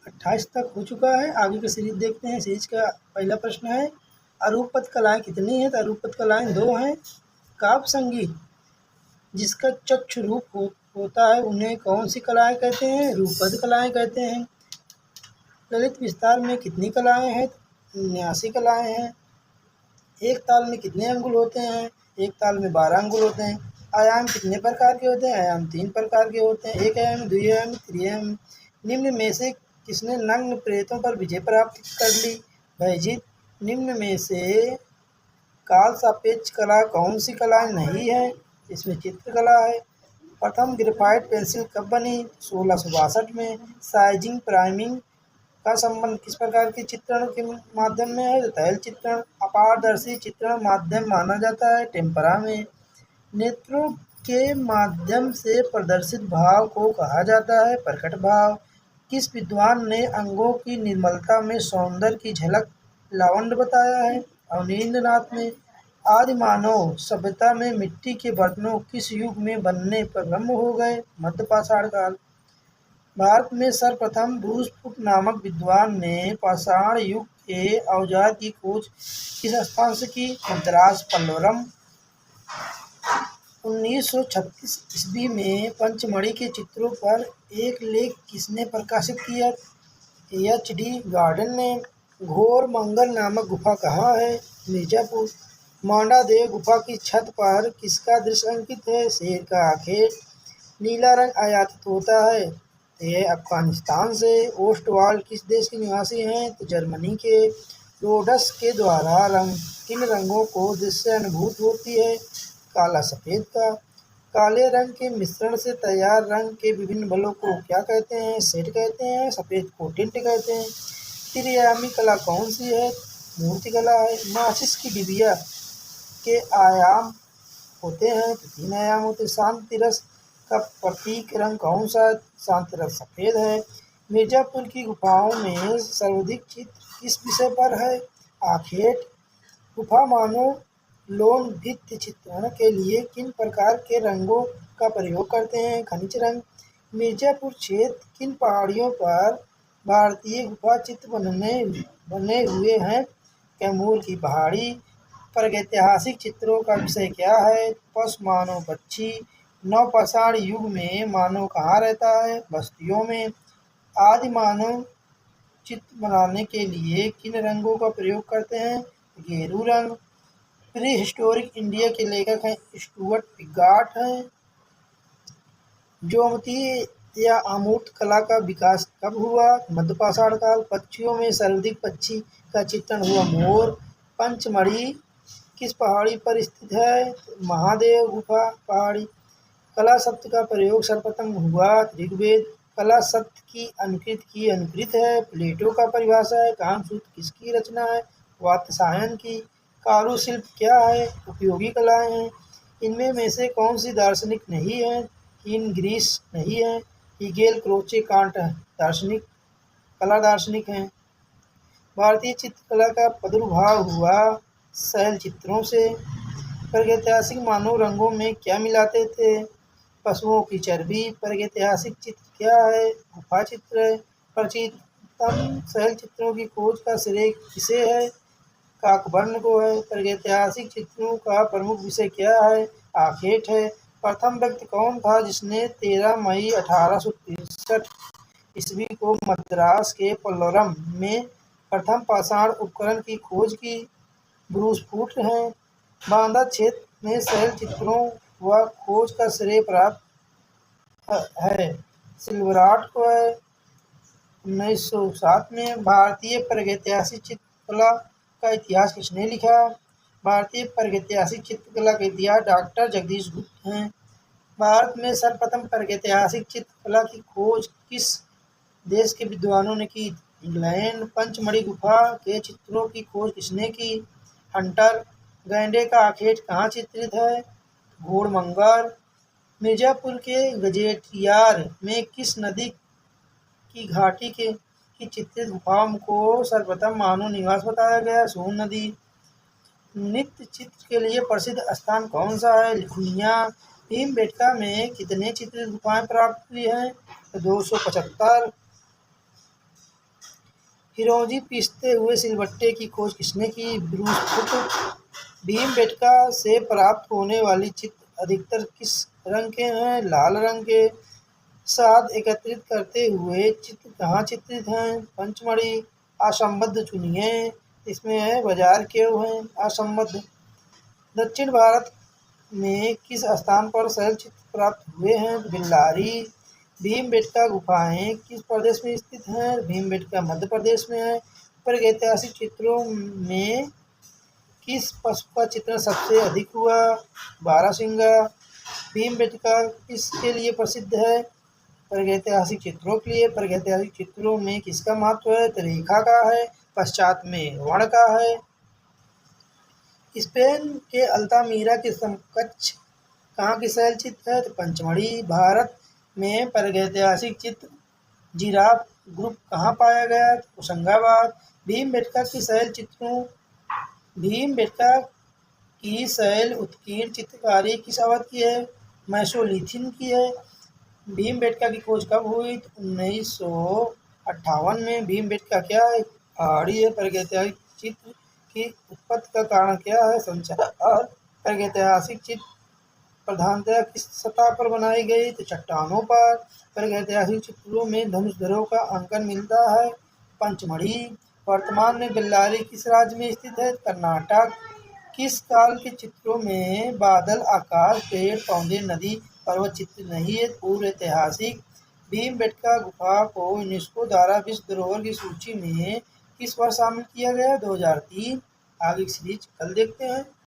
28 तक हो चुका है। आगे का सीरीज देखते हैं। सीरीज का पहला प्रश्न है, अरूपपद कलाएँ कितनी हैं? तो अरूपपद कलाएँ 2 हैं। काव्य संगीत जिसका चक्षु रूप होता है उन्हें कौन सी कलाएँ कहते हैं? रूपपद कलाएँ कहते हैं। ललित विस्तार में कितनी कलाएँ हैं? 79 कलाएँ हैं। एक ताल में कितने अंगुल होते हैं? एक ताल में 12 अंगुल होते हैं। आयाम कितने प्रकार के होते हैं? आयाम 3 प्रकार के होते हैं, एक आयामी, द्विआयामी, त्रिआयामी। निम्न में से किसने नग्न प्रेतों पर विजय प्राप्त कर ली? भयजीत। निम्न में से काल सापेक्ष कला कौन सी कला नहीं है? इसमें चित्रकला है। प्रथम ग्रेफाइट पेंसिल कब बनी? 1662 में। साइजिंग प्राइमिंग का संबंध किस प्रकार के चित्रण के माध्यम में है? तो तैल चित्रण। अपारदर्शी चित्रण माध्यम माना जाता है टेम्परा में। नेत्रों के माध्यम से प्रदर्शित भाव को कहा जाता है प्रकट भाव। किस विद्वान ने अंगों की निर्मलता में सौंदर्य की झलक लावण्य बताया है? अवनींद्रनाथ ने। आदि मानव सभ्यता में मिट्टी के बर्तनों किस युग में बनने प्रारंभ हो गए? मध्य पाषाण काल। भारत में सर्वप्रथम ब्रूसफुट नामक विद्वान ने पाषाण युग के औजार की खोज किस स्थान से की? मद्रास पल्लवरम। 1936 ईस्वी में पंचमढ़ी के चित्रों पर एक लेख किसने प्रकाशित किया? एच.डी. गार्डन ने। घोर मंगल नामक गुफा कहाँ है? मिर्जापुर। मांडादेव गुफा की छत पर किसका दृश्य अंकित है? शेर का आखेट। नीला रंग आयातित होता है, यह अफगानिस्तान से। ओस्टवाल्ड किस देश के निवासी हैं? तो जर्मनी के। रोड्स के द्वारा किन रंगों को दृश्य अनुभूत होती है? काला सफ़ेद का। काले रंग के मिश्रण से तैयार रंग के विभिन्न बलों को क्या कहते हैं? सेट कहते हैं। सफ़ेद को टिंट कहते हैं। त्रिआयामी कला कौन सी है? मूर्ति कला है। माचिस की डिबिया के आयाम होते हैं तो 3 आयाम होते हैं। शांति रस का प्रतीक रंग कौन सा? शांत रस सफ़ेद है। मिर्जापुर की गुफाओं में सर्वाधिक चित्र किस विषय पर है? आखेट। गुफा मानव लोन भित्ति चित्रण के लिए किन प्रकार के रंगों का प्रयोग करते हैं? खनिज रंग। मिर्जापुर क्षेत्र किन पहाड़ियों पर भारतीय गुफा चित्र बने हुए हैं? कैमूर की पहाड़ी। प्रागैतिहासिक चित्रों का विषय क्या है? पशु मानव पक्षी। नवपाषाण युग में मानव कहाँ रहता है? बस्तियों में। आदि मानव चित्र बनाने के लिए किन रंगों का प्रयोग करते हैं? गेरू रंग। प्री हिस्टोरिक इंडिया के लेखक हैं स्टुअर्ट पिगाट हैं। ज्योमेट्री या अमूर्त कला का विकास कब हुआ? मध्य पाषाण काल। पक्षियों में सर्वाधिक पक्षी का चित्रण हुआ मोर। पंचमढ़ी किस पहाड़ी पर स्थित है? महादेव गुफा पहाड़ी। कला शब्द का प्रयोग सर्वप्रथम हुआ ऋग्वेद। कला शब्द की अनुकृत है। प्लेटो का परिभाषा है। कामसूत्र किसकी रचना है? वात्स्यायन की। कारुशिल्प क्या है? उपयोगी कलाएं हैं। इनमें में से कौन सी दार्शनिक नहीं है? कीन ग्रीस नहीं है। हीगेल क्रोचे कांट कला दार्शनिक हैं। भारतीय चित्रकला का प्रादुर्भाव हुआ शैल चित्रों से। प्रागैतिहासिक मानव रंगों में क्या मिलाते थे? पशुओं की चर्बी। प्रागैतिहासिक चित्र क्या है? गुफा चित्र है। प्राचीनतम शैल चित्रों की खोज का श्रेय किसे है? काकबर्न को है। प्रागैतिहासिक चित्रों का प्रमुख विषय क्या है? आखेट है। प्रथम व्यक्ति कौन था जिसने 13 मई 1863 ईस्वी को मद्रास के पल्लवरम में प्रथम पाषाण उपकरण की खोज की? ब्रूसफुट हैं। बांदा क्षेत्र में शैल चित्रों व खोज का श्रेय प्राप्त है सिल्वराट को है। 1907 में भारतीय प्रागैतिहासिक चित्रकला का इतिहास किसने लिखा? भारतीय प्रागैतिहासिक चित्रकला का इतिहास डॉक्टर जगदीश गुप्त हैं। भारत में सर्वप्रथम प्रागैतिहासिक चित्रकला की खोज किस देश के विद्वानों ने की? इंग्लैंड। पंचमढ़ी गुफा के चित्रों की खोज किसने की? हंटर। गैंडे का आखेट कहाँ चित्रित है? घोड़मंगर। मिर्जापुर के गजेटियार में किस नदी की घाटी की चित्रित गुफाओं को सर्वप्रथम मानव निवास बताया गया? सोन नदी। नृत्य चित्र के लिए प्रसिद्ध स्थान कौन सा है? लिखुनिया। भीमबेटका में कितने चित्रित गुफाएं प्राप्त हुई हैं? 275। हिरोजी पीसते हुए सिलबट्टे की खोज किसने की? Bruce foot. भीमबेटका से प्राप्त होने वाली चित्र अधिकतर किस रंग के हैं? लाल रंग के। शहद एकत्रित करते हुए चित्र कहाँ चित्रित हैं? पंचमढ़ी। असंबद्ध चुनिए। इसमें है बाजार क्यों है असंबद्ध। दक्षिण भारत में किस स्थान पर शैलचित्र प्राप्त हुए हैं? बेल्लारी। भीमबेटका गुफाएं किस प्रदेश में स्थित हैं? भीमबेटका मध्य प्रदेश में है। प्रागैतिहासिक चित्रों में किस पशु का चित्रण सबसे अधिक हुआ? बारहसिंगा। भीमबेटका किसके लिए प्रसिद्ध है? प्रागैतिहासिक चित्रों के लिए। प्रागैतिहासिक चित्रों में किसका महत्व है? तो रेखा का है, पश्चात में वर्ण का है। स्पेन के अल्तामीरा के समकक्ष कहाँ की शैलचित्र है? तो पंचमढ़ी। भारत में प्रागैतिहासिक चित्र जिराफ ग्रुप कहाँ पाया गया? तो होशंगाबाद। भीमबेटका की शैल चित्रों भीमबेटका की शैल उत्कीर्ण चित्रकारी किस अवधि की है? मेसोलिथिक की है। भीमबेटका की खोज कब हुई? तो 1958 में। भीमबेटका क्या है? पहाड़ी है। प्रागैतिहासिक चित्र की उत्पत्ति का कारण क्या है? संचार। प्रागैतिहासिक चित्र प्रधानतया किस सतह पर बनाई गई? तो चट्टानों पर। प्रागैतिहासिक चित्रों में धनुषधरों का अंकन मिलता है। पंचमढ़ी। वर्तमान में बेल्लारी किस राज्य में स्थित है? कर्नाटक। किस काल के चित्रों में बादल, आकाश, पेड़ पौधे, नदी, पर्वत चित्र नहीं है? पूर्व ऐतिहासिक। भीमबेटका गुफा को यूनेस्को द्वारा विश्व धरोहर की सूची में किस वर्ष शामिल किया गया? 2003। आगे की सीरीज कल देखते हैं।